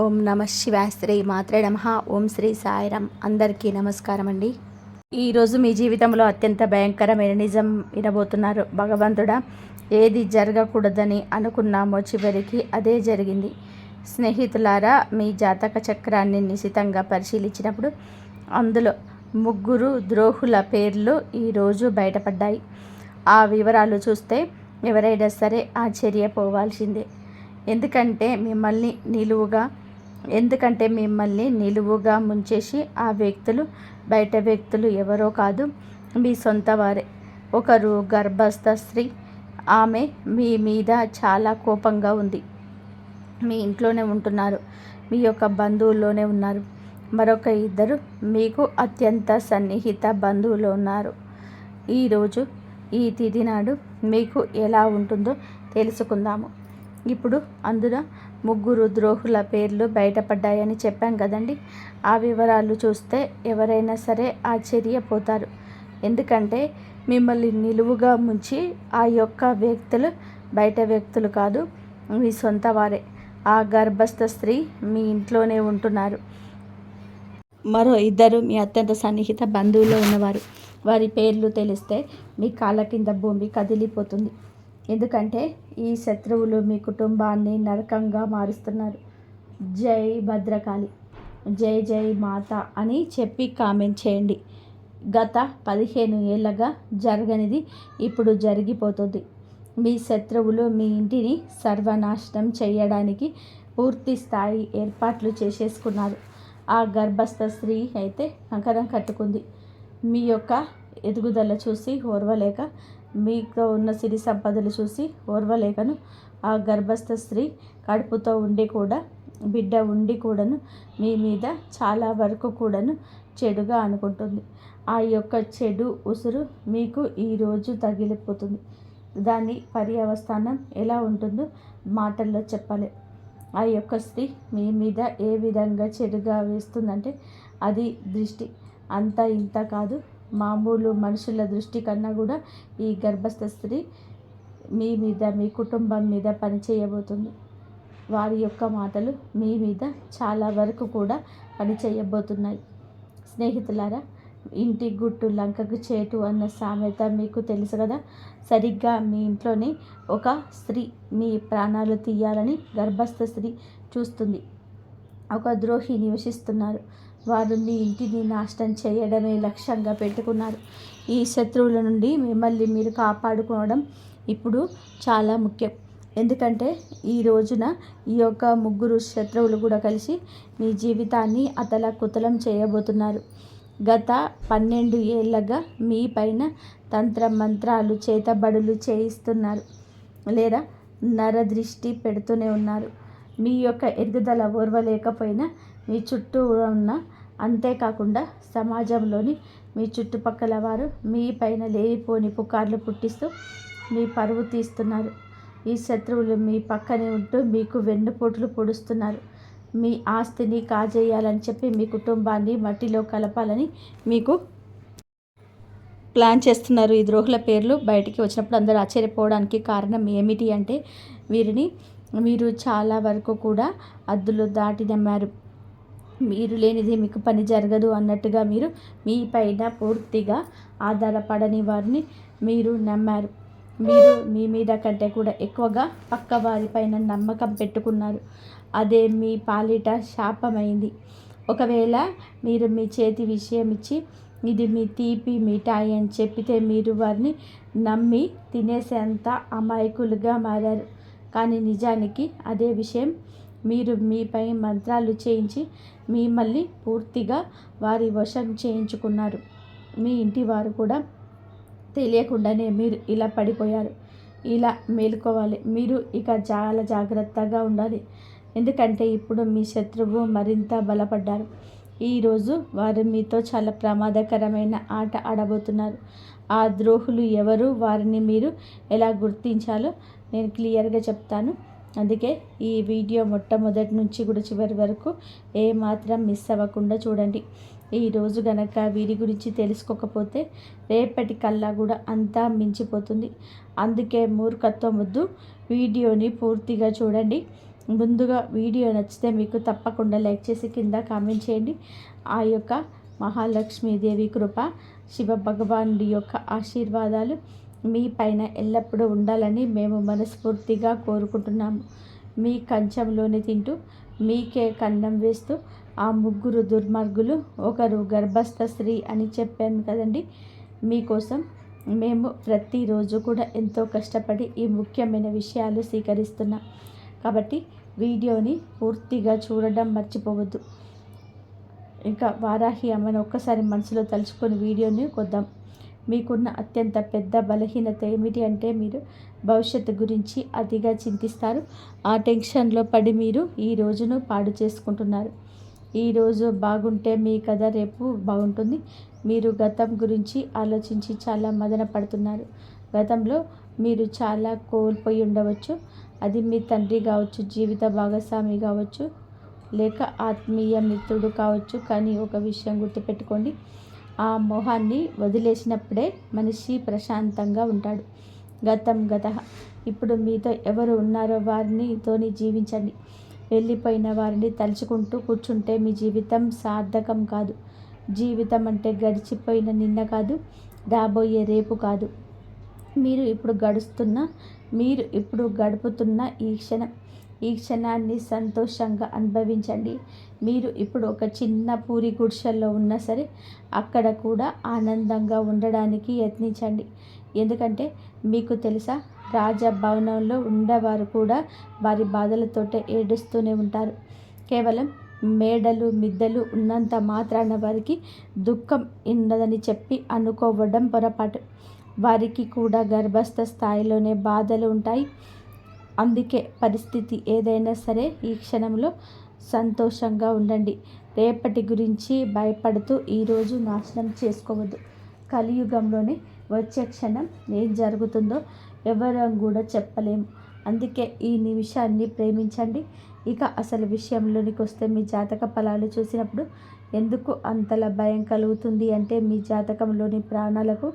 ఓం నమ శివాయ. శ్రీ మాత్రే నమః. ఓం శ్రీ సాయిరామ్. అందరికీ నమస్కారం అండి. ఈరోజు మీ జీవితంలో అత్యంత భయంకరమైన నిజం వినబోతున్నారు. భగవంతుడా, ఏది జరగకూడదని అనుకున్నామో చివరికి అదే జరిగింది. స్నేహితులారా, మీ జాతక చక్రాన్ని నిశితంగా పరిశీలించినప్పుడు అందులో 3 ద్రోహుల పేర్లు ఈరోజు బయటపడ్డాయి. ఆ వివరాలు చూస్తే ఎవరైనా సరే ఆశ్చర్యపోవాల్సిందే. ఎందుకంటే మిమ్మల్ని నిలువుగా ముంచేసి ఆ వ్యక్తులు బయట వ్యక్తులు ఎవరో కాదు, మీ సొంత వారే. ఒకరు గర్భస్థ స్త్రీ. ఆమె మీ మీద చాలా కోపంగా ఉంది. మీ ఇంట్లోనే ఉంటున్నారు, మీ యొక్క బంధువుల్లోనే ఉన్నారు. మరొక 2 మీకు అత్యంత సన్నిహిత బంధువులు ఉన్నారు. ఈరోజు ఈ తిథి నాడు మీకు ఎలా ఉంటుందో తెలుసుకుందాము. ఇప్పుడు అందులో 3 ద్రోహుల పేర్లు బయటపడ్డాయని చెప్పాం కదండి. ఆ వివరాలు చూస్తే ఎవరైనా సరే ఆశ్చర్యపోతారు. ఎందుకంటే మిమ్మల్ని నిలువుగా ముంచి ఆ యొక్క వ్యక్తులు బయట వ్యక్తులు కాదు, మీ సొంత వారే. ఆ గర్భస్థ స్త్రీ మీ ఇంట్లోనే ఉంటున్నారు. మరో 2 మీ అత్యంత సన్నిహిత బంధువుల్లో ఉన్నవారు. వారి పేర్లు తెలిస్తే మీ కాళ్ళ కింద భూమి కదిలిపోతుంది. ఎందుకంటే ఈ శత్రువులు మీ కుటుంబాన్ని నరకంగా మారుస్తున్నారు. జై భద్రకాళి, జై జై మాత అని చెప్పి కామెంట్ చేయండి. గత 15 ఏళ్ళగా జరగనిది ఇప్పుడు జరిగిపోతుంది. మీ శత్రువులు మీ ఇంటిని సర్వనాశనం చేయడానికి పూర్తి స్థాయి ఏర్పాట్లు చేసేసుకున్నారు. ఆ గర్భస్థ స్త్రీ అయితే కంకణం కట్టుకుంది. మీ యొక్క ఎదుగుదల చూసి ఓర్వలేక, మీకు ఉన్న సిరి సంపదలు చూసి ఓర్వలేకను ఆ గర్భస్థ స్త్రీ కడుపుతో ఉండి కూడా, బిడ్డ ఉండి కూడాను మీ మీద చాలా వరకు కూడాను చెడుగా అనుకుంటుంది. ఆ యొక్క చెడు ఉసురు మీకు ఈరోజు తగిలిపోతుంది. దాని పర్యవస్థానం ఎలా ఉంటుందో మాటల్లో చెప్పాలి. ఆ యొక్క స్త్రీ మీ మీద ఏ విధంగా చెడుగా వేస్తుందంటే అది దృష్టి అంత ఇంత కాదు. మామూలు మనుషుల దృష్టి కన్నా కూడా ఈ గర్భస్థ స్త్రీ మీ మీద, మీ కుటుంబం మీద పనిచేయబోతుంది. వారి యొక్క మాటలు మీ మీద చాలా వరకు కూడా పనిచేయబోతున్నాయి. స్నేహితులారా, ఇంటి గుట్టు లంకకు చేటు అన్న సామెత మీకు తెలుసు కదా. సరిగ్గా మీ ఇంట్లోనే ఒక స్త్రీ మీ ప్రాణాలు తీయాలని గర్భస్థ స్త్రీ చూస్తుంది. ఒక ద్రోహి నివసిస్తున్నారు. వారు మీ ఇంటిని నాశనం చేయడమే లక్ష్యంగా పెట్టుకున్నారు. ఈ శత్రువుల నుండి మిమ్మల్ని మీరు కాపాడుకోవడం ఇప్పుడు చాలా ముఖ్యం. ఎందుకంటే ఈ రోజున ఈ యొక్క 3 శత్రువులు కూడా కలిసి మీ జీవితాన్ని అతలాకుతలం చేయబోతున్నారు. గత 12 ఏళ్ళగా మీ పైన తంత్ర మంత్రాలు, చేతబడులు చేయిస్తున్నారు, లేదా నరదృష్టి పెడుతూనే ఉన్నారు. మీ యొక్క ఎదుగుదల ఓర్వలేకపోయినా మీ చుట్టూ ఉన్న, అంతేకాకుండా సమాజంలోని మీ చుట్టుపక్కల వారు మీ పైన లేనిపోని పుకార్లు పుట్టిస్తూ మీ పరువు తీస్తున్నారు. ఈ శత్రువులు మీ పక్కనే ఉంటూ మీకు వెన్నుపోట్లు పొడుస్తున్నారు. మీ ఆస్తిని కాజేయాలని చెప్పి మీ కుటుంబాన్ని మట్టిలో కలపాలని మీకు ప్లాన్ చేస్తున్నారు. ఈ ద్రోహుల పేర్లు బయటికి వచ్చినప్పుడు అందరూ ఆశ్చర్యపోవడానికి కారణం ఏమిటి అంటే, మీరు చాలా వరకు కూడా అద్దులు దాటి నమ్మారు. మీరు లేనిది మీకు పని జరగదు అన్నట్టుగా మీరు మీ పైన పూర్తిగా ఆధారపడని వారిని మీరు నమ్మారు. మీరు మీ మీద కంటే కూడా ఎక్కువగా పక్క వారిపైన నమ్మకం పెట్టుకున్నారు. అదే మీ పాలిట శాపమైంది. ఒకవేళ మీరు మీ చేతి విషయం ఇచ్చి ఇది మీ తీపి మిఠాయి అని చెప్పితే మీరు వారిని నమ్మి తినేసేంత అమాయకులుగా మారారు. కానీ నిజానికి అదే విషయం మీరు మీపై మంత్రాలు చేయించి మిమ్మల్ని పూర్తిగా వారి వశం చేయించుకున్నారు. మీ ఇంటి వారు కూడా తెలియకుండానే మీరు ఇలా పడిపోయారు. ఇలా మేలుకోవాలి. మీరు ఇక చాలా జాగ్రత్తగా ఉండాలి. ఎందుకంటే ఇప్పుడు మీ శత్రువు మరింత బలపడ్డారు. ఈరోజు వారు మీతో చాలా ప్రమాదకరమైన ఆట ఆడబోతున్నారు. ఆ ద్రోహులు ఎవరు, వారిని మీరు ఎలా గుర్తించాలో నేను క్లియర్గా చెప్తాను. అందుకే ఈ వీడియో మొట్టమొదటి నుంచి కూడా చివరి వరకు ఏమాత్రం మిస్ అవ్వకుండా చూడండి. ఈరోజు గనక వీరి గురించి తెలుసుకోకపోతే రేపటి కల్లా కూడా అంతా మించిపోతుంది. అందుకే మూర్ఖత్వం వద్దు, వీడియోని పూర్తిగా చూడండి. ముందుగా వీడియో నచ్చితే మీకు తప్పకుండా లైక్ చేసి కింద కామెంట్ చేయండి. ఆ యొక్క మహాలక్ష్మీదేవి కృప, శివ భగవానుడి యొక్క ఆశీర్వాదాలు మీ పైన ఎల్లప్పుడూ ఉండాలని మేము మనస్ఫూర్తిగా కోరుకుంటున్నాము. మీ కంచంలోనే తింటూ మీకే కన్నం వేస్తూ ఆ ముగ్గురు దుర్మార్గులు, ఒకరు గర్భస్థ స్త్రీ అని చెప్పాను కదండి. మీకోసం మేము ప్రతిరోజు కూడా ఎంతో కష్టపడి ఈ ముఖ్యమైన విషయాలు స్వీకరిస్తున్నాం. కాబట్టి వీడియోని పూర్తిగా చూడడం మర్చిపోవద్దు. ఇంకా వారాహి అమ్మను ఒక్కసారి మనసులో తలుచుకొని వీడియోని కొద్దాం. మీకున్న అత్యంత పెద్ద బలహీనత ఏమిటి అంటే మీరు భవిష్యత్తు గురించి అతిగా చింతిస్తారు. ఆ టెన్షన్లో పడి మీరు ఈ రోజును పాడు చేసుకుంటున్నారు. ఈరోజు బాగుంటే మీ కథ రేపు బాగుంటుంది. మీరు గతం గురించి ఆలోచించి చాలా మదన పడుతున్నారు. గతంలో మీరు చాలా కోల్పోయి ఉండవచ్చు. అది మీ తండ్రి కావచ్చు, జీవిత భాగస్వామి కావచ్చు, లేక ఆత్మీయ మిత్రుడు కావచ్చు. కానీ ఒక విషయం గుర్తుపెట్టుకోండి, ఆ మోహాన్ని వదిలేసినప్పుడే మనిషి ప్రశాంతంగా ఉంటాడు. గతం గత. ఇప్పుడు మీతో ఎవరు ఉన్నారో వారితోని జీవించండి. వెళ్ళిపోయిన వారిని తలుచుకుంటూ కూర్చుంటే మీ జీవితం సార్థకం కాదు. జీవితం అంటే గడిచిపోయిన నిన్న కాదు, రాబోయే రేపు కాదు. మీరు ఇప్పుడు గడుపుతున్న ఈ క్షణాన్ని సంతోషంగా అనుభవించండి. మీరు ఇప్పుడు ఒక చిన్న పూరి గుడిసెల్లో ఉన్నా సరే అక్కడ కూడా ఆనందంగా ఉండడానికి యత్నించండి. ఎందుకంటే మీకు తెలుసా, రాజభవనంలో ఉండేవారు కూడా వారి బాధలతోటే ఏడుస్తూనే ఉంటారు. కేవలం మేడలు మిద్దెలు ఉన్నంత మాత్రాన వారికి దుఃఖం ఉండదని చెప్పి అనుకోవడం పొరపాటు. వారికి కూడా గర్భస్థ స్థాయిలోనే బాధలు ఉంటాయి. అందుకే పరిస్థితి ఏదైనా సరే ఈ క్షణంలో సంతోషంగా ఉండండి. రేపటి గురించి భయపడుతూ ఈరోజు నాశనం చేసుకోవద్దు. కలియుగంలోనే వచ్చే క్షణం ఏం జరుగుతుందో ఎవరం కూడా చెప్పలేము. అందుకే ఈ నిమిషాన్ని ప్రేమించండి. ఇక అసలు విషయంలోనికి వస్తే, మీ జాతక ఫలాలు చూసినప్పుడు ఎందుకు అంతలా భయం కలుగుతుంది అంటే, మీ జాతకంలోని ప్రాణాలకు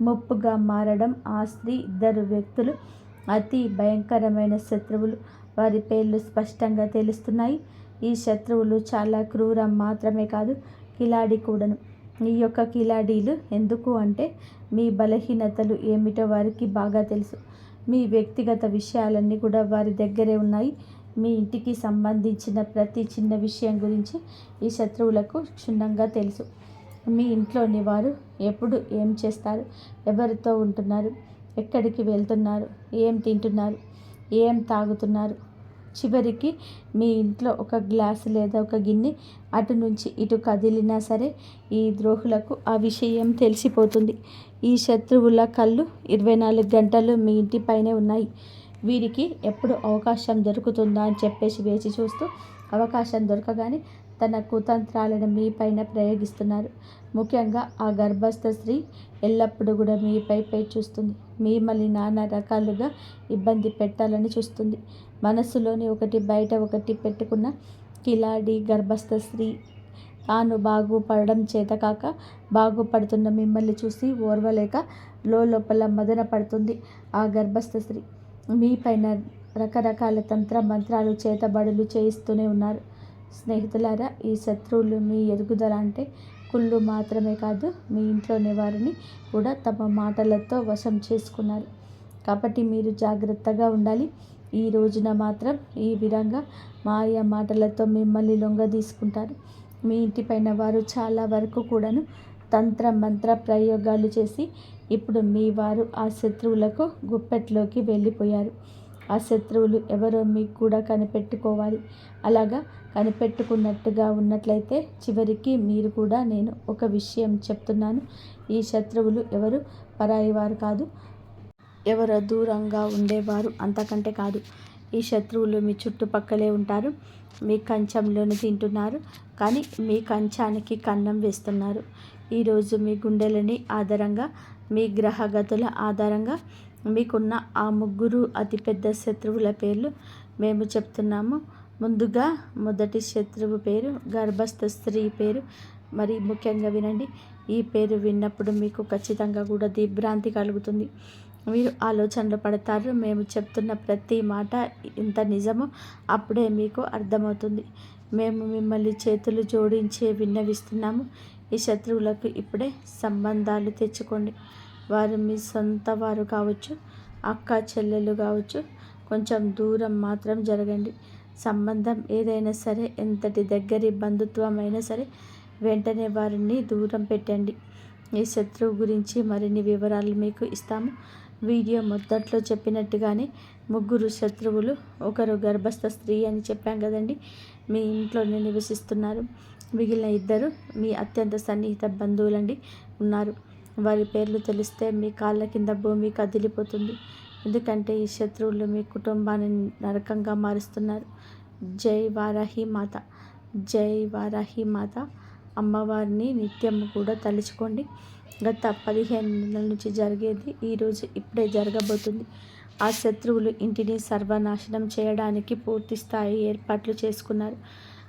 ముప్పుగా మారడం ఆ స్త్రీ, ఇద్దరు వ్యక్తులు అతి భయంకరమైన శత్రువులు. వారి పేర్లు స్పష్టంగా తెలుస్తున్నాయి. ఈ శత్రువులు చాలా క్రూరం మాత్రమే కాదు, కిలాడి కూడాను. ఈ యొక్క కిలాడీలు ఎందుకు అంటే, మీ బలహీనతలు ఏమిటో వారికి బాగా తెలుసు. మీ వ్యక్తిగత విషయాలన్నీ కూడా వారి దగ్గరే ఉన్నాయి. మీ ఇంటికి సంబంధించిన ప్రతి చిన్న విషయం గురించి ఈ శత్రువులకు క్షుణ్ణంగా తెలుసు. మీ ఇంట్లోని వారు ఎప్పుడు ఏం చేస్తారు, ఎవరితో ఉంటున్నారు, ఎక్కడికి వెళ్తున్నారు, ఏం తింటున్నారు, ఏం తాగుతున్నారు, చివరికి మీ ఇంట్లో ఒక గ్లాసు లేదా ఒక గిన్నె అటు నుంచి ఇటు కదిలినా సరే ఈ ద్రోహులకు ఆ విషయం తెలిసిపోతుంది. ఈ శత్రువుల కళ్ళు 24 గంటలు మీ ఇంటిపైనే ఉన్నాయి. వీరికి ఎప్పుడు అవకాశం దొరుకుతుందా అని చెప్పేసి వేచి చూస్తూ, అవకాశం దొరకగానే తన కుతంత్రాలను మీ పైన ప్రయోగిస్తున్నారు. ముఖ్యంగా ఆ గర్భస్థ స్త్రీ ఎల్లప్పుడూ కూడా మీపై చూస్తుంది. మిమ్మల్ని నానా రకాలుగా ఇబ్బంది పెట్టాలని చూస్తుంది. మనసులోని ఒకటి బయట ఒకటి పెట్టుకున్న కిలాడి గర్భస్థ స్త్రీ తాను బాగుపడడం చేతకాక బాగుపడుతున్న మిమ్మల్ని చూసి ఓర్వలేక లోపల మదన పడుతుంది. ఆ గర్భస్థ స్త్రీ మీ పైన రకరకాల తంత్ర మంత్రాలు చేతబడులు చేయిస్తూనే ఉన్నారు. స్నేహితులారా, ఈ శత్రువులు మీ ఎదుగుదల అంటే కుళ్ళు మాత్రమే కాదు, మీ ఇంట్లోని వారిని కూడా తమ మాటలతో వశం చేసుకున్నారు. కాబట్టి మీరు జాగ్రత్తగా ఉండాలి. ఈ రోజున మాత్రం ఈ విధంగా మాయ మాటలతో మిమ్మల్ని లొంగ తీసుకుంటారు. మీ ఇంటిపైన వారు చాలా వరకు కూడాను తంత్ర మంత్ర ప్రయోగాలు చేసి ఇప్పుడు మీ వారు ఆ శత్రువులకు గుప్పెట్లోకి వెళ్ళిపోయారు. ఆ శత్రువులు ఎవరో మీకు కూడా కనిపెట్టుకోవాలి. అలాగా కనిపెట్టుకున్నట్టుగా ఉన్నట్లయితే చివరికి మీరు కూడా, నేను ఒక విషయం చెప్తున్నాను, ఈ శత్రువులు ఎవరు పరాయి వారు కాదు, ఎవరో దూరంగా ఉండేవారు అంతకంటే కాదు. ఈ శత్రువులు మీ చుట్టుపక్కలే ఉంటారు. మీ కంచంలోనే తింటున్నారు, కానీ మీ కంచానికి కన్నం వేస్తున్నారు. ఈరోజు మీ గుండెలని ఆధారంగా, మీ గ్రహగతుల ఆధారంగా మీకున్న ఆ ముగ్గురు అతిపెద్ద శత్రువుల పేర్లు మేము చెప్తున్నాము. ముందుగా మొదటి శత్రువు పేరు గర్భస్థ స్త్రీ పేరు. మరి ముఖ్యంగా వినండి. ఈ పేరు విన్నప్పుడు మీకు ఖచ్చితంగా కూడా దిగ్భ్రాంతి కలుగుతుంది. మీరు ఆలోచనలు పడతారు. మేము చెప్తున్న ప్రతి మాట ఇంత నిజమో అప్పుడే మీకు అర్థమవుతుంది. మేము మిమ్మల్ని చేతులు జోడించి విన్నవిస్తున్నాము. ఈ శత్రువులకు ఇప్పుడే సంబంధాలు తెచ్చుకోండి. వారు మీ సొంత వారు కావచ్చు, అక్క చెల్లెలు కావచ్చు. కొంచెం దూరం మాత్రం జరగండి. సంబంధం ఏదైనా సరే, ఎంతటి దగ్గరి బంధుత్వం అయినా సరే, వెంటనే వారిని దూరం పెట్టండి. ఈ శత్రువు గురించి మరిన్ని వివరాలు మీకు ఇస్తాము. వీడియో మొదట్లో చెప్పినట్టుగానే 3 శత్రువులు, ఒకరు గర్భస్థ స్త్రీ అని చెప్పాం కదండి, మీ ఇంట్లోనే నివసిస్తున్నారు. మిగిలిన 2 మీ అత్యంత సన్నిహిత బంధువులండి ఉన్నారు. వారి పేర్లు తెలిస్తే మీ కాళ్ళ కింద భూమి కదిలిపోతుంది. ఎందుకంటే ఈ శత్రువులు మీ కుటుంబాన్ని నరకంగా మారుస్తున్నారు. జై వారాహి మాత, జై వారాహి మాత. అమ్మవారిని నిత్యం కూడా తలుచుకోండి. గత 15 నెలల నుంచి జరిగేది ఈరోజు ఇప్పుడే జరగబోతుంది. ఆ శత్రువులు ఇంటిని సర్వనాశనం చేయడానికి పూర్తి స్థాయి ఏర్పాట్లు చేసుకున్నారు.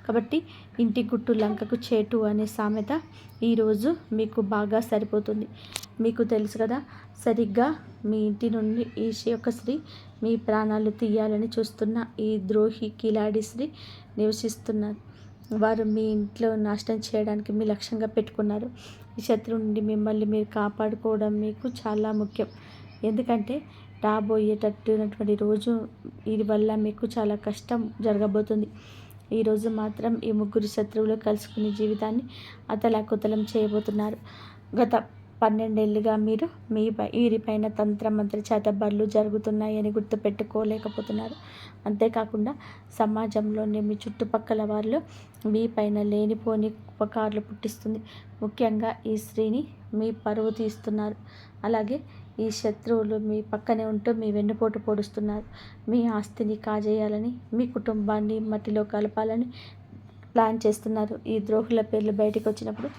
కాబట్టి ఇంటి గుట్టు లంకకు చేటు అనే సామెత ఈరోజు మీకు బాగా సరిపోతుంది. మీకు తెలుసు కదా, సరిగ్గా మీ ఇంటి నుండి ఈ యొక్క స్త్రీ మీ ప్రాణాలు తీయాలని చూస్తున్న ఈ ద్రోహి కిలాడి స్త్రీ నివసిస్తున్నారు. వారు మీ ఇంట్లో నాశనం చేయడానికి మీ లక్ష్యంగా పెట్టుకున్నారు. ఈ శత్రువు నుండి మిమ్మల్ని మీరు కాపాడుకోవడం మీకు చాలా ముఖ్యం. ఎందుకంటే రాబోయేటటువంటి రోజు ఇది వల్ల మీకు చాలా కష్టం జరగబోతుంది. ఈరోజు మాత్రం ఈ 3 శత్రువులు కలుసుకుని జీవితాన్ని అతలాకుతలం చేయబోతున్నారు. గత 12 ఏళ్ళుగా మీరు వీరిపైన తంత్రమంత్ర చేతబడులు జరుగుతున్నాయని గుర్తుపెట్టుకోలేకపోతున్నారు. అంతేకాకుండా సమాజంలోని మీ చుట్టుపక్కల వారిలో మీ పైన లేనిపోని ఉపకారాలు పుట్టిస్తుంది. ముఖ్యంగా ఈ స్త్రీని మీ పరువు తీస్తున్నారు. అలాగే ఈ శత్రువులు మీ పక్కనే ఉంటూ మీ వెన్నుపోటు పొడుస్తున్నారు. మీ ఆస్తిని కాజేయాలని, మీ కుటుంబాన్ని మట్టిలో కలపాలని ప్లాన్ చేస్తున్నారు. ఈ ద్రోహుల పేర్లు బయటకు వచ్చినప్పుడు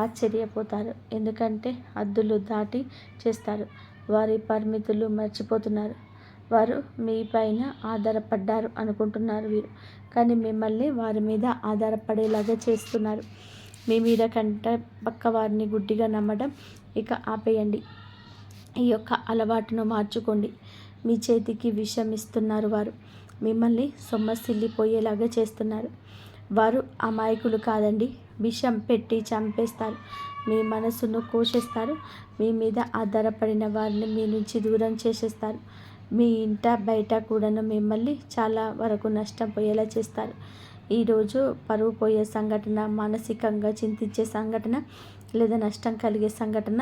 ఆశ్చర్యపోతారు. ఎందుకంటే హద్దులు దాటి చేస్తారు. వారి పరిమితులు మర్చిపోతున్నారు. వారు మీ పైన ఆధారపడ్డారు అనుకుంటున్నారు వీరు, కానీ మిమ్మల్ని వారి మీద ఆధారపడేలాగా చేస్తున్నారు. మీ మీద కంటే పక్క వారిని గుడ్డిగా నమ్మడం ఇక ఆపేయండి. ఈ యొక్క అలవాటును మార్చుకోండి. మీ చేతికి విషం ఇస్తున్నారు వారు. మిమ్మల్ని సొమ్మసిల్లిపోయేలాగా చేస్తున్నారు. వారు అమాయకులు కాదండి. విషం పెట్టి చంపేస్తారు. మీ మనసును కోసేస్తారు. మీ మీద ఆధారపడిన వారిని మీ నుంచి దూరం చేసేస్తారు. మీ ఇంట బయట కూడాను మిమ్మల్ని చాలా వరకు నష్టం పోయేలా చేస్తారు. ఈరోజు పరువు పోయే సంఘటన, మానసికంగా చింతించే సంఘటన, లేదా నష్టం కలిగే సంఘటన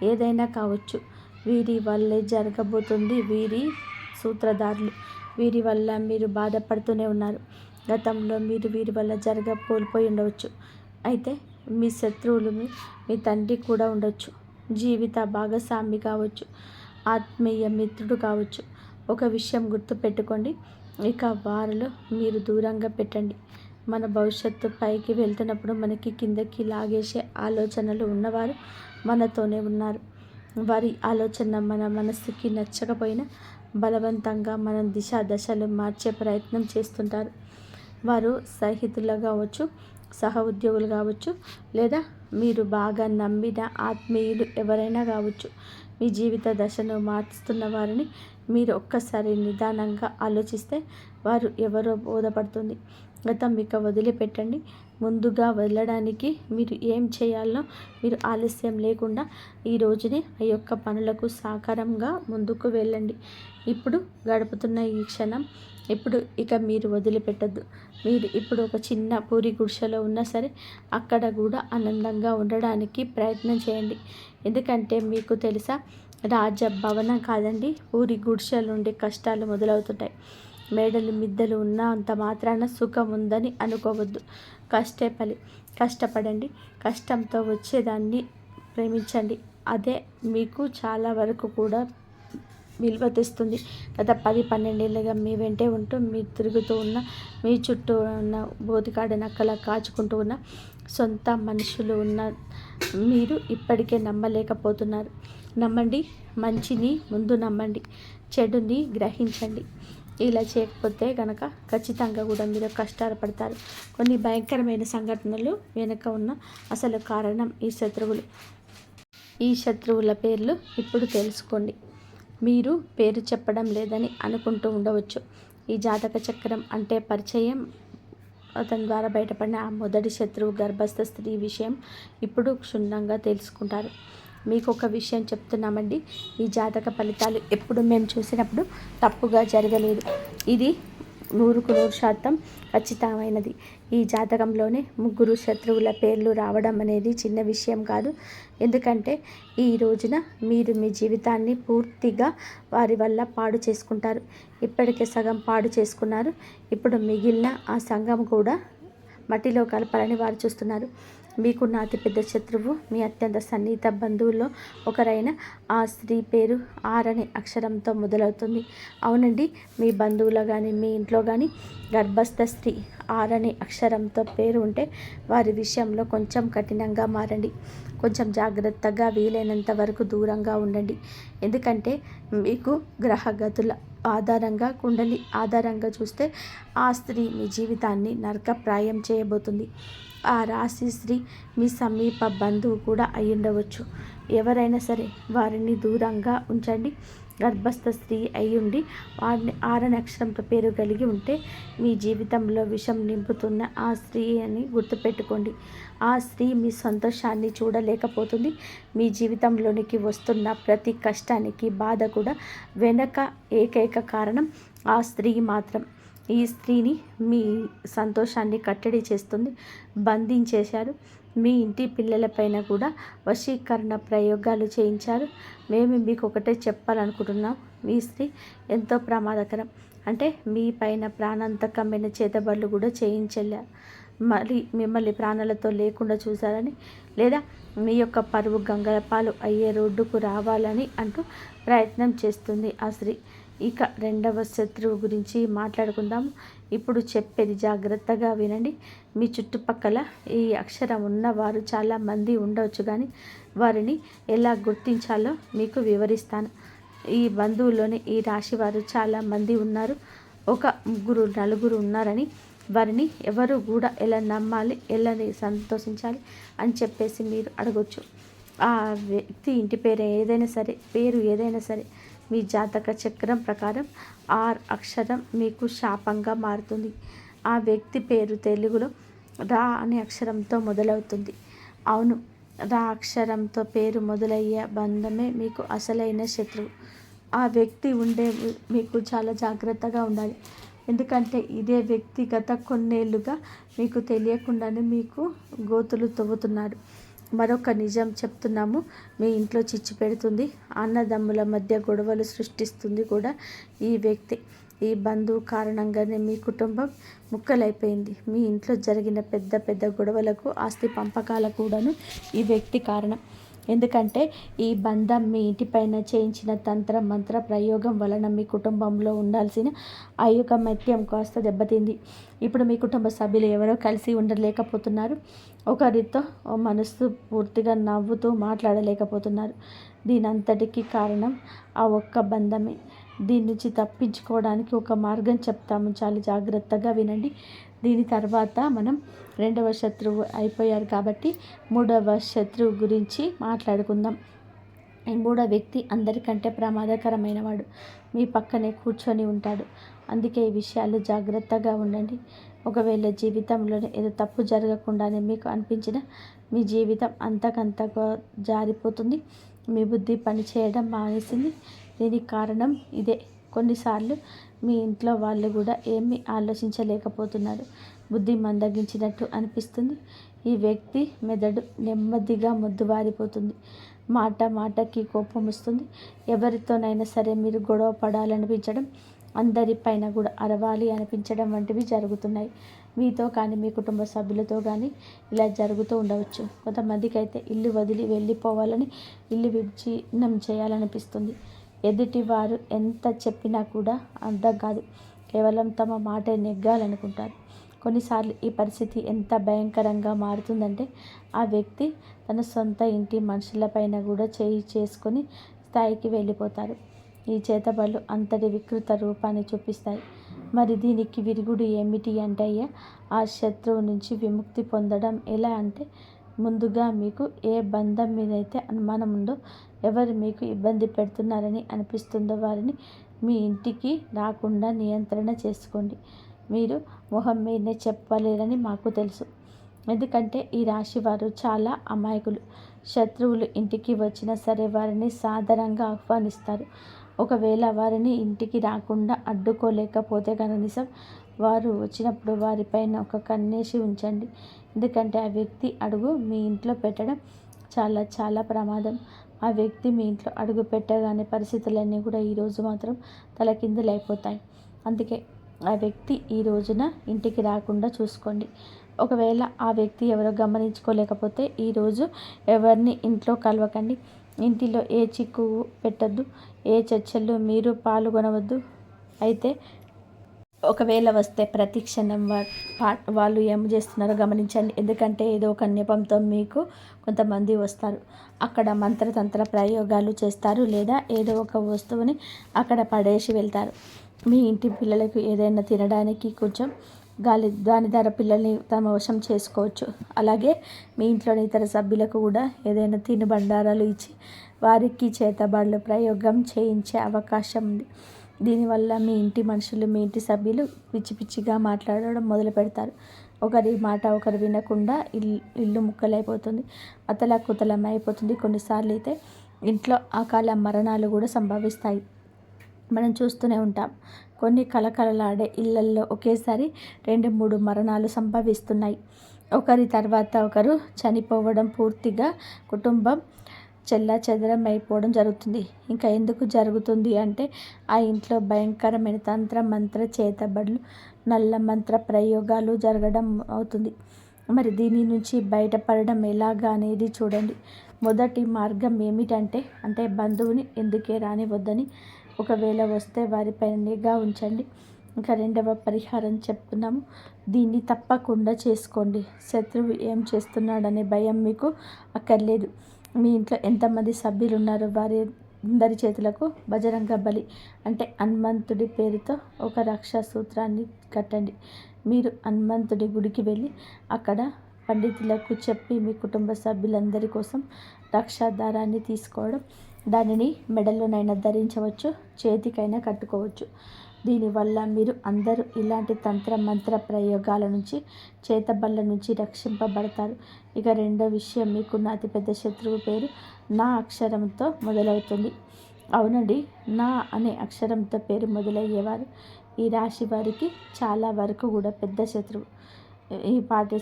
ఏదైనా కావచ్చు. వీరి వల్లే జరగబోతుంది. వీరి సూత్రధారులు. వీరి వల్ల మీరు బాధపడుతూనే ఉన్నారు. గతంలో మీరు వీరి వల్ల కోల్పోయి ఉండవచ్చు. అయితే మీ శత్రువులు మీ తండ్రి కూడా ఉండొచ్చు. జీవిత భాగస్వామి కావచ్చు, ఆత్మీయ మిత్రుడు కావచ్చు. ఒక విషయం గుర్తుపెట్టుకోండి, ఇక వారిలో మీరు దూరంగా పెట్టండి. మన భవిష్యత్తు పైకి వెళ్తున్నప్పుడు మనకి కిందకి లాగేసే ఆలోచనలు ఉన్నవారు మనతోనే ఉన్నారు. వారి ఆలోచన మన మనసుకి నచ్చకపోయినా బలవంతంగా మనం దశలు మార్చే ప్రయత్నం చేస్తుంటారు. వారు సహితులు కావచ్చు, సహ ఉద్యోగులు కావచ్చు, లేదా మీరు బాగా నమ్మిన ఆత్మీయులు ఎవరైనా కావచ్చు. మీ జీవిత దశను మార్చుతున్న వారిని మీరు ఒక్కసారి నిదానంగా ఆలోచిస్తే వారు ఎవరో బోధపడుతుంది. గతం ఇక వదిలిపెట్టండి. ముందుగా వెళ్ళడానికి మీరు ఏం చేయాలో మీరు ఆలస్యం లేకుండా ఈ రోజునే ఆ యొక్క పనులకు సాకారంగా ముందుకు వెళ్ళండి. ఇప్పుడు గడుపుతున్న ఈ క్షణం ఇప్పుడు ఇక మీరు వదిలిపెట్టద్దు. మీరు ఇప్పుడు ఒక చిన్న పూరి గుడిసెలో ఉన్నా సరే అక్కడ కూడా ఆనందంగా ఉండడానికి ప్రయత్నం చేయండి. ఎందుకంటే మీకు తెలుసా, రాజభవనం కాదండి, పూరి గుడిసెల నుండి కష్టాలు మొదలవుతుంటాయి. మేడలు మిద్దెలు ఉన్న అంత మాత్రాన సుఖం ఉందని అనుకోవద్దు. కష్టపడండి. కష్టంతో వచ్చేదాన్ని ప్రేమించండి. అదే మీకు చాలా వరకు కూడా విలువ తెస్తుంది. గత 10-12 ఏళ్ళుగా మీ వెంటే ఉంటూ మీరు తిరుగుతూ ఉన్న, మీ చుట్టూ ఉన్న బోతికాడ నక్కలా కాచుకుంటూ ఉన్న సొంత మనుషులు ఉన్న మీరు ఇప్పటికే నమ్మలేకపోతున్నారు. నమ్మండి. మంచిని ముందు నమ్మండి, చెడుని గ్రహించండి. ఇలా చేయకపోతే కనుక ఖచ్చితంగా కూడా మీరు కష్టాలు పడతారు. కొన్ని భయంకరమైన సంఘటనలు వెనుక ఉన్న అసలు కారణం ఈ శత్రువులు. ఈ శత్రువుల పేర్లు ఇప్పుడు తెలుసుకోండి. మీరు పేరు చెప్పడం లేదని అనుకుంటూ ఉండవచ్చు. ఈ జాతక చక్రం అంటే పరిచయం అతని ద్వారా బయటపడిన ఆ మొదటి శత్రువు గర్భస్థ స్త్రీ విషయం ఇప్పుడు క్షుణ్ణంగా తెలుసుకుంటారు. మీకు ఒక విషయం చెప్తున్నామండి, ఈ జాతక ఫలితాలు ఎప్పుడు మేము చూసినప్పుడు తప్పుగా జరగలేదు. ఇది 100% ఖచ్చితమైనది. ఈ జాతకంలోనే 3 శత్రువుల పేర్లు రావడం అనేది చిన్న విషయం కాదు. ఎందుకంటే ఈ రోజున మీరు మీ జీవితాన్ని పూర్తిగా వారి వల్ల పాడు చేసుకుంటారు. ఇప్పటికే సగం పాడు చేసుకున్నారు. ఇప్పుడు మిగిలిన ఆ సంఘం కూడా మట్టిలో కలపాలని వారు చూస్తున్నారు. మీకున్న అతిపెద్ద శత్రువు మీ అత్యంత సన్నిహిత బంధువుల్లో ఒకరైన ఆ స్త్రీ పేరు ఆర్ అనే అక్షరంతో మొదలవుతుంది. అవునండి, మీ బంధువులో కానీ మీ ఇంట్లో కానీ గర్భస్థ స్త్రీ ఆర్ అనే అక్షరంతో పేరు ఉంటే వారి విషయంలో కొంచెం కఠినంగా మారండి. కొంచెం జాగ్రత్తగా, వీలైనంత వరకు దూరంగా ఉండండి. ఎందుకంటే మీకు గ్రహగతుల ఆధారంగా, కుండలి ఆధారంగా చూస్తే ఆ స్త్రీ మీ జీవితాన్ని నరకప్రాయం చేయబోతుంది. ఆ రాశి స్త్రీ మీ సమీప బంధువు కూడా అయ్యుండవచ్చు. ఎవరైనా సరే వారిని దూరంగా ఉంచండి. గర్భస్థ స్త్రీ అయ్యుండి వారిని ఆరని అక్షరంతో పేరు కలిగి ఉంటే మీ జీవితంలో విషం నింపుతున్న ఆ స్త్రీ అని గుర్తుపెట్టుకోండి. ఆ స్త్రీ మీ సంతోషాన్ని చూడలేకపోతుంది. మీ జీవితంలోనికి వస్తున్న ప్రతి కష్టానికి, బాధ కూడా వెనక ఏకైక కారణం ఆ స్త్రీ మాత్రం. ఈ స్త్రీని మీ సంతోషాన్ని కట్టడి చేస్తుంది. బంధించేశారు. మీ ఇంటి పిల్లలపైన కూడా వశీకరణ ప్రయోగాలు చేయించారు. మేము మీకు ఒకటే చెప్పాలనుకుంటున్నాం, మీ స్త్రీ ఎంతో ప్రమాదకరం. అంటే మీ పైన ప్రాణాంతకమైన చేతబడులు కూడా చేయించలేరు. మరి మిమ్మల్ని ప్రాణాలతో లేకుండా చూశారని, లేదా మీ యొక్క పరువు గంగల పాలు అయ్యే రోడ్డుకు రావాలని అంటూ ప్రయత్నం చేస్తుంది ఆ స్త్రీ. ఇక రెండవ శత్రువు గురించి మాట్లాడుకుందాము. ఇప్పుడు చెప్పేది జాగ్రత్తగా వినండి. మీ చుట్టుపక్కల ఈ అక్షరం ఉన్నవారు చాలామంది ఉండవచ్చు, కానీ వారిని ఎలా గుర్తించాలో మీకు వివరిస్తాను. ఈ బంధువుల్లోనే ఈ రాశి వారు చాలామంది ఉన్నారు. ఒక 3, 4 ఉన్నారని వారిని ఎవరు కూడా ఎలా నమ్మాలి, ఎలా సంతోషించాలి అని చెప్పేసి మీరు అడగొచ్చు. ఆ వ్యక్తి ఇంటి పేరు ఏదైనా సరే మీ జాతక చక్రం ప్రకారం ఆర్ అక్షరం మీకు శాపంగా మారుతుంది. ఆ వ్యక్తి పేరు తెలుగులో రా అనే అక్షరంతో మొదలవుతుంది. అవును, రా అక్షరంతో పేరు మొదలయ్యే బంధమే మీకు అసలైన శత్రువు. ఆ వ్యక్తి మీకు చాలా జాగ్రత్తగా ఉండాలి. ఎందుకంటే ఇదే వ్యక్తి గత కొన్నేళ్లుగా మీకు తెలియకుండానే మీకు గోతులు తవ్వుతున్నాడు. మరొక నిజం చెప్తున్నాము, మీ ఇంట్లో చిచ్చు పెడుతుంది. అన్నదమ్ముల మధ్య గొడవలు సృష్టిస్తుంది కూడా ఈ వ్యక్తి. ఈ బంధువు కారణంగానే మీ కుటుంబం ముక్కలైపోయింది. మీ ఇంట్లో జరిగిన పెద్ద గొడవలకు, ఆస్తి పంపకాల కూడాను ఈ వ్యక్తి కారణం. ఎందుకంటే ఈ బంధం మీ ఇంటిపైన చేయించిన తంత్ర మంత్ర ప్రయోగం వలన మీ కుటుంబంలో ఉండాల్సిన ఐకమత్యం కాస్త దెబ్బతింది. ఇప్పుడు మీ కుటుంబ సభ్యులు ఎవరో కలిసి ఉండలేకపోతున్నారు. ఒకరితో మనసు పూర్తిగా నవ్వుతూ మాట్లాడలేకపోతున్నారు. దీనంతటికీ కారణం ఆ ఒక్క బంధమే. దీని నుంచి తప్పించుకోవడానికి ఒక మార్గం చెప్తాము, చాలా జాగ్రత్తగా వినండి. దీని తర్వాత మనం రెండవ శత్రువు అయిపోయారు కాబట్టి మూడవ శత్రువు గురించి మాట్లాడుకుందాం. ఈ మూడో వ్యక్తి అందరికంటే ప్రమాదకరమైన వాడు. మీ పక్కనే కూర్చొని ఉంటాడు. అందుకే ఈ విషయాలు జాగ్రత్తగా ఉండండి. ఒకవేళ జీవితంలోనే ఏదో తప్పు జరగకుండానే మీకు అనిపించిన మీ జీవితం అంతకంతగా జారిపోతుంది. మీ బుద్ధి పనిచేయడం మానేసింది. దీనికి కారణం ఇదే. కొన్నిసార్లు మీ ఇంట్లో వాళ్ళు కూడా ఏమీ ఆలోచించలేకపోతున్నారు. బుద్ధి మందగించినట్టు అనిపిస్తుంది. ఈ వ్యక్తి మెదడు నెమ్మదిగా మొద్దుబారిపోతుంది. మాటకి కోపం వస్తుంది. ఎవరితోనైనా సరే మీరు గొడవ పడాలనిపించడం, అందరిపైన కూడా అరవాలి అనిపించడం వంటివి జరుగుతున్నాయి. మీతో కానీ మీ కుటుంబ సభ్యులతో కానీ ఇలా జరుగుతూ ఉండవచ్చు. కొంతమందికి అయితే ఇల్లు వదిలి వెళ్ళిపోవాలని, ఇల్లు విచ్ఛిన్నం చేయాలనిపిస్తుంది. ఎదుటి వారు ఎంత చెప్పినా కూడా అర్థం కాదు. కేవలం తమ మాట నెగ్గాలనుకుంటారు. కొన్నిసార్లు ఈ పరిస్థితి ఎంత భయంకరంగా మారుతుందంటే ఆ వ్యక్తి తన సొంత ఇంటి మనుషులపైన కూడా చేసుకొని స్థాయికి వెళ్ళిపోతారు. ఈ చేతబడులు అంతటి వికృత రూపాన్ని చూపిస్తాయి. మరి దీనికి విరుగుడు ఏమిటి అంటే ఆ శత్రువు నుంచి విముక్తి పొందడం ఎలా అంటే ముందుగా మీకు ఏ బంధం మీదైతే అనుమానం ఉందో, ఎవరు మీకు ఇబ్బంది పెడుతున్నారని అనిపిస్తుందో వారిని మీ ఇంటికి రాకుండా నియంత్రణ చేసుకోండి. మీరు మొహం మీదనే చెప్పలేరని మాకు తెలుసు. ఎందుకంటే ఈ రాశి వారు చాలా అమాయకులు. శత్రువులు ఇంటికి వచ్చినా సరే వారిని సాదరంగా ఆహ్వానిస్తారు. ఒకవేళ వారిని ఇంటికి రాకుండా అడ్డుకోలేకపోతే కనీసం వారు వచ్చినప్పుడు వారిపైన ఒక కన్నేసి ఉంచండి. ఎందుకంటే ఆ వ్యక్తి అడుగు మీ ఇంట్లో పెట్టడం చాలా చాలా ప్రమాదం. ఆ వ్యక్తి మీ ఇంట్లో అడుగు పెట్టగానే పరిస్థితులన్నీ కూడా ఈరోజు మాత్రం తలకిందులైపోతాయి. అందుకే ఆ వ్యక్తి ఈ రోజున ఇంటికి రాకుండా చూసుకోండి. ఒకవేళ ఆ వ్యక్తి ఎవరో గమనించుకోలేకపోతే ఈరోజు ఎవరిని ఇంట్లో కలవకండి. ఇంటిలో ఏ చిక్కు పెట్టద్దు, ఏ చర్చల్లో మీరు పాల్గొనవద్దు. అయితే ఒకవేళ వస్తే ప్రతి క్షణం వాళ్ళు ఏం చేస్తున్నారో గమనించండి. ఎందుకంటే ఏదో ఒక నెపంతో మీకు కొంతమంది వస్తారు. అక్కడ మంత్రతంత్ర ప్రయోగాలు చేస్తారు, లేదా ఏదో ఒక వస్తువుని అక్కడ పడేసి వెళ్తారు. మీ ఇంటి పిల్లలకు ఏదైనా తినడానికి కొంచెం దాని ధర పిల్లల్ని తమ వశం చేసుకోవచ్చు. అలాగే మీ ఇంట్లోని ఇతర సభ్యులకు కూడా ఏదైనా తినుబండారాలు ఇచ్చి వారికి చేతబడులు ప్రయోగం చేయించే అవకాశం ఉంది. దీనివల్ల మీ ఇంటి మనుషులు, మీ ఇంటి సభ్యులు పిచ్చి పిచ్చిగా మాట్లాడడం మొదలు పెడతారు. ఒకరి మాట ఒకరు వినకుండా ఇల్లు ముక్కలైపోతుంది, అతలాకుతలం అయిపోతుంది. కొన్నిసార్లు అయితే ఇంట్లో అకాల మరణాలు కూడా సంభవిస్తాయి. మనం చూస్తూనే ఉంటాం. కొన్ని కలకలలాడే ఇళ్లల్లో ఒకేసారి 2-3 మరణాలు సంభవిస్తున్నాయి. ఒకరి తర్వాత ఒకరు చనిపోవడం, పూర్తిగా కుటుంబం చెల్లాచెదరం అయిపోవడం జరుగుతుంది. ఇంకా ఎందుకు జరుగుతుంది అంటే ఆ ఇంట్లో భయంకరమైన తంత్ర మంత్ర చేతబడులు, నల్ల మంత్ర ప్రయోగాలు జరగడం అవుతుంది. మరి దీని నుంచి బయటపడడం ఎలాగా అనేది చూడండి. మొదటి మార్గం ఏమిటంటే బంధువుని ఎందుకే రానివద్దని, ఒకవేళ వస్తే వారిపైన నిఘా ఉంచండి. ఇంకా రెండవ పరిహారం చెప్తున్నాము. దీన్ని తప్పకుండా చేసుకోండి. శత్రువు ఏం చేస్తున్నాడనే భయం మీకు అక్కర్లేదు. మీ ఇంట్లో ఎంతమంది సభ్యులు ఉన్నారో వారి అందరి చేతులకు బజరంగ బలి హనుమంతుడి పేరుతో ఒక రక్షా సూత్రాన్ని కట్టండి. మీరు హనుమంతుడి గుడికి వెళ్ళి అక్కడ పండితులకు చెప్పి మీ కుటుంబ సభ్యులందరి కోసం రక్షా దారాన్ని తీసుకోవడం, దానిని మెడలోనైనా ధరించవచ్చు, చేతికైనా కట్టుకోవచ్చు. దీనివల్ల మీరు అందరూ ఇలాంటి తంత్ర మంత్ర ప్రయోగాల నుంచి, చేతబళ్ళ నుంచి రక్షింపబడతారు. ఇక రెండో విషయం, మీకున్న అతిపెద్ద శత్రువు పేరు నా అక్షరంతో మొదలవుతుంది. అవునండి, నా అనే అక్షరంతో పేరు మొదలయ్యేవారు ఈ రాశి వారికి చాలా వరకు కూడా పెద్ద శత్రువు. ఈ పాటి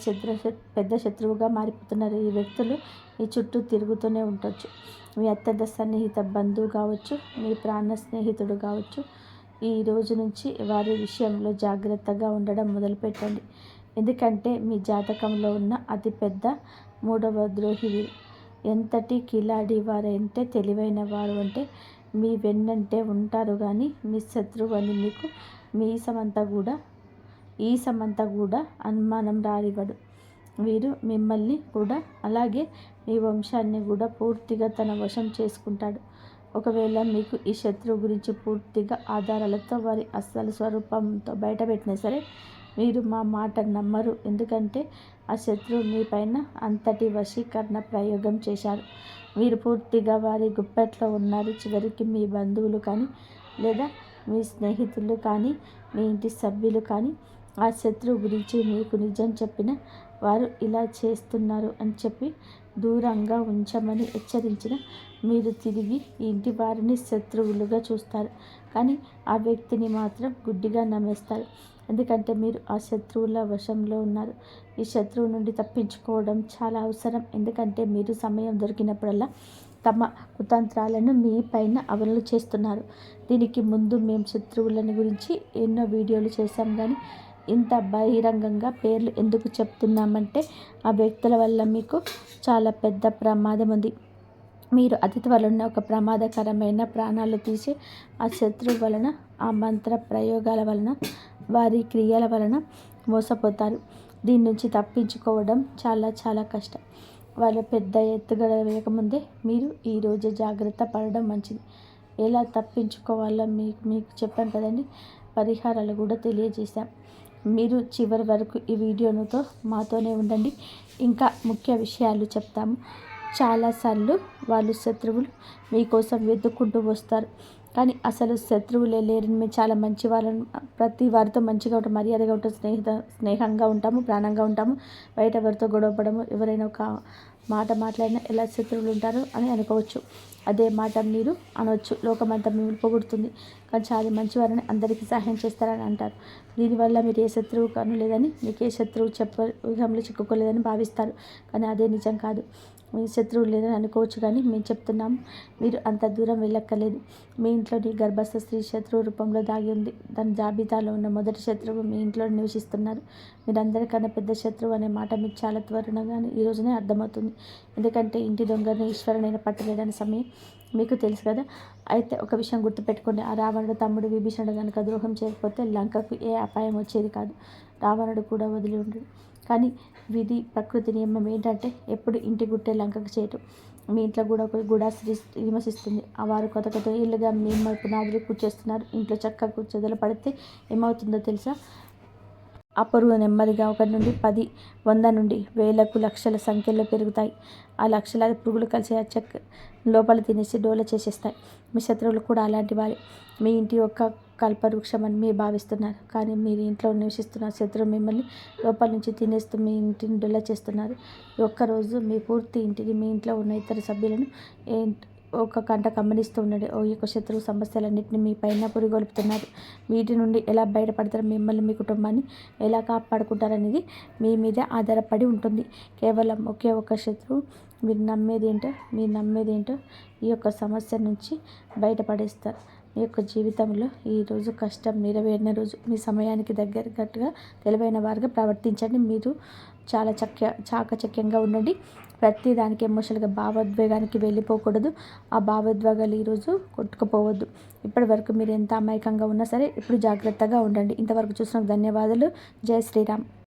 పెద్ద శత్రువుగా మారిపోతున్నారు. ఈ వ్యక్తులు మీ చుట్టూ తిరుగుతూనే ఉండొచ్చు. మీ అత్యంత సన్నిహిత బంధువు కావచ్చు, మీ ప్రాణ స్నేహితుడు కావచ్చు. ఈ రోజు నుంచి వారి విషయంలో జాగ్రత్తగా ఉండడం మొదలుపెట్టండి. ఎందుకంటే మీ జాతకంలో ఉన్న అతిపెద్ద 3వ ద్రోహి వీరు. ఎంతటి కిలాడి వారంటే, తెలివైన వారు అంటే మీ వెన్నంటే ఉంటారు. కానీ మీ శత్రువు అని మీకు ఈసమంతా కూడా అనుమానం రానివ్వడు. వీరు మిమ్మల్ని కూడా అలాగే మీ వంశాన్ని కూడా పూర్తిగా తన వశం చేసుకుంటాడు. ఒకవేళ మీకు ఈ శత్రువు గురించి పూర్తిగా ఆధారాలతో వారి అసలు స్వరూపంతో బయటపెట్టినా సరే మీరు మా మాట నమ్మరు. ఎందుకంటే ఆ శత్రువు మీ పైన అంతటి వశీకరణ ప్రయోగం చేశారు. మీరు పూర్తిగా వారి గుప్పెట్లో ఉన్నారు. చివరికి మీ బంధువులు కానీ, లేదా మీ స్నేహితులు కానీ, మీ ఇంటి సభ్యులు కానీ ఆ శత్రువు గురించి మీకు నిజం చెప్పిన వారు ఇలా చేస్తున్నారు అని చెప్పి దూరంగా ఉంచమని హెచ్చరించిన మీరు తిరిగి ఈ ఇంటి వారిని శత్రువులుగా చూస్తారు. కానీ ఆ వ్యక్తిని మాత్రం గుడ్డిగా నమ్మేస్తారు. ఎందుకంటే మీరు ఆ శత్రువుల వశంలో ఉన్నారు. ఈ శత్రువు నుండి తప్పించుకోవడం చాలా అవసరం. ఎందుకంటే మీరు సమయం దొరికినప్పుడల్లా తమ కుతంత్రాలను మీ పైన అమలు చేస్తున్నారు. దీనికి ముందు మేము శత్రువులని గురించి ఎన్నో వీడియోలు చేశాం. కానీ ఇంత బహిరంగంగా పేర్లు ఎందుకు చెప్తున్నామంటే ఆ వ్యక్తుల వల్ల మీకు చాలా పెద్ద ప్రమాదం ఉంది. మీరు అతి త్వరలోనే ఒక ప్రమాదకరమైన ప్రాణాలు తీసి ఆ శత్రువు వలన, ఆ మంత్ర ప్రయోగాల వలన, వారి క్రియల వలన మోసపోతారు. దీని నుంచి తప్పించుకోవడం చాలా చాలా కష్టం. వాళ్ళు పెద్ద ఎత్తుగడ వేయకముందే మీరు ఈరోజు జాగ్రత్త పడడం మంచిది. ఎలా తప్పించుకోవాలో మీకు చెప్పాం కదండి. పరిహారాలు కూడా తెలియజేశాం. మీరు చివరి వరకు ఈ వీడియోతో మాతోనే ఉండండి. ఇంకా ముఖ్య విషయాలు చెప్తాము. చాలాసార్లు వాళ్ళు శత్రువులు మీకోసం వెతుక్కుంటూ వస్తారు, కానీ అసలు శత్రువులే లేరు. మేము చాలా మంచి వాళ్ళని, ప్రతి వారితో మంచిగా ఉంటాం, మర్యాదగా ఉంటాం, స్నేహంగా ఉంటాము, ప్రాణంగా ఉంటాము. బయట ఎవరితో గొడవపడము. ఎవరైనా ఒక మాట మాట్లాడినా ఎలా శత్రువులు ఉంటారు అని అనుకోవచ్చు. అదే మాట మీరు అనవచ్చు. లోకమంతా మిమ్మల్ని పొగుడుతుంది, కానీ చాలా మంచివారని, అందరికీ సహాయం చేస్తారని అంటారు. దీనివల్ల మీరు ఏ శత్రువు కాను లేదని, మీకు ఏ శత్రువు వ్యూహంలో చిక్కుకోలేదని భావిస్తారు, కానీ అదే నిజం కాదు. మీ శత్రువు లేదని అనుకోవచ్చు, కానీ మేము చెప్తున్నాము, మీరు అంత దూరం వెళ్ళక్కర్లేదు. మీ ఇంట్లోని గర్భస్థ స్త్రీ శత్రువు రూపంలో దాగి ఉంది. దాని జాబితాలో ఉన్న మొదటి శత్రువు మీ ఇంట్లో నివసిస్తున్నారు. మీరందరికన్నా పెద్ద శత్రువు అనే మాట మీకు చాలా త్వరగా ఈ రోజునే అర్థమవుతుంది. ఎందుకంటే ఇంటి దొంగని ఈశ్వరునైనా పట్టలేడని సమయం మీకు తెలుసు కదా. అయితే ఒక విషయం గుర్తుపెట్టుకోండి, ఆ రావణుడు తమ్ముడు విభీషణుడు కనుక ద్రోహం చేయకపోతే లంకకు ఏ అపాయం వచ్చేది కాదు. రావణుడు కూడా వదిలి ఉండడు. కానీ విధి ప్రకృతి నియమం ఏంటంటే ఎప్పుడు ఇంటి గుట్టే లంకకు చేయటం. మీ ఇంట్లో కూడా ఒక గుడాశ్రీ విమర్శిస్తుంది. ఆ వారు కొత్త కొత్త ఇల్లుగా మేము పునాదులు కూర్చేస్తున్నారు. ఇంట్లో చక్కగా చెదలు పడితే ఏమవుతుందో తెలుసా? ఆ పురుగు నెమ్మదిగా 1 నుండి 10, 100 నుండి 1000కు లక్షల సంఖ్యలో పెరుగుతాయి. ఆ లక్షలాది పురుగులు కలిసి ఆ చెక్క లోపల తినేసి డోల చేసేస్తాయి. మీ శత్రువులు కూడా అలాంటి వారే. మీ ఇంటి యొక్క కల్పవృక్షమని మీరు భావిస్తున్నారు, కానీ మీరు ఇంట్లో నివసిస్తున్న శత్రువు మిమ్మల్ని లోపల నుంచి తినేస్తూ మీ ఇంటిని డొల్ల చేస్తున్నారు. ఒక్కరోజు మీ పూర్తి ఇంటిని, మీ ఇంట్లో ఉన్న ఇతర సభ్యులను ఒక కంట గమనిస్తూ ఉండండి. ఈ యొక్క శత్రువు సమస్యలన్నింటినీ మీ పైన పురిగొల్పుతున్నారు. వీటి నుండి ఎలా బయటపడతారో, మిమ్మల్ని మీ కుటుంబాన్ని ఎలా కాపాడుకుంటారనేది మీ మీద ఆధారపడి ఉంటుంది. కేవలం ఒకే ఒక శత్రువు. మీరు నమ్మేదేంటో ఈ యొక్క సమస్య నుంచి బయటపడేస్తారు. మీ యొక్క జీవితంలో ఈరోజు కష్టం నెరవేరిన రోజు. మీ సమయానికి దగ్గరగా తెలివైన వారుగా ప్రవర్తించండి. మీరు చాలా చాకచక్యంగా ఉండండి. ప్రతి దానికి ఎమోషనల్గా భావోద్వేగానికి వెళ్ళిపోకూడదు. ఆ భావోద్వేగాలు ఈరోజు కొట్టుకుపోవద్దు. ఇప్పటి వరకు మీరు ఎంత అమాయకంగా ఉన్నా సరే ఇప్పుడు జాగ్రత్తగా ఉండండి. ఇంతవరకు చూసిన ధన్యవాదాలు. జై శ్రీరామ్.